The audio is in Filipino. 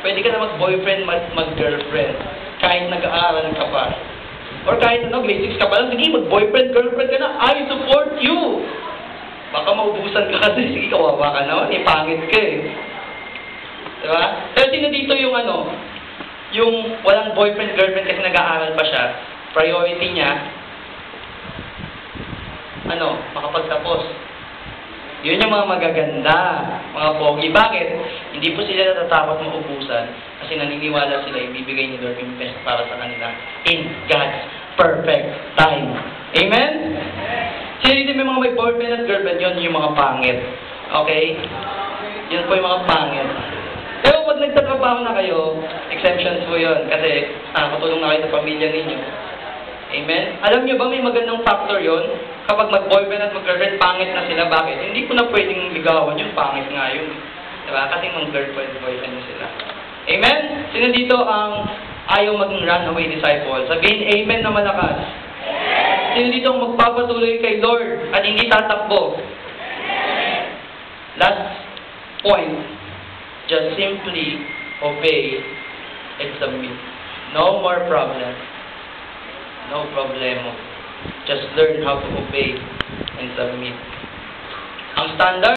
pwede ka na mag-boyfriend, mag-girlfriend. Kahit nag-aaral ka pa. Or kahit grade 6 ka pa lang, sige, mag-boyfriend, girlfriend ka na, I support you! Baka maubusan ka kasi, sige, kawawa ka naman, pangit ka eh. Diba? Pero sino dito yung yung walang boyfriend, girlfriend kasi nag-aaral pa siya, priority niya, makapagtapos. Yun yung mga magaganda, mga pogi. Bakit? Hindi po sila natatakot maubusan kasi naniniwala sila ibibigay ni Lord yung best para sa kanila in God's perfect time. Amen? Sino dito may mga may boyfriend at girlfriend, yun yung mga pangit. Okay? Yun po yung mga pangit. Pero pag nagtatrabaho na kayo, exemptions po yun kasi katulong na kayo sa pamilya ninyo. Amen? Alam nyo ba may magandang factor yon? Kapag mag-boyfriend at mag-girlfriend, pangit na sila. Bakit? Hindi ko na pwedeng ligawan yun. Pangit nga yun. Diba? Kasi mag-girlfriend, boyfriend na sila. Amen? Sino dito ang ayaw maging runaway disciple? Sabihin, amen na malakas. Sino dito ang magpapatuloy kay Lord at hindi tatakbo? Last point. Just simply obey and submit. No more problem. No problemo. Just learn how to obey and submit. Ang standard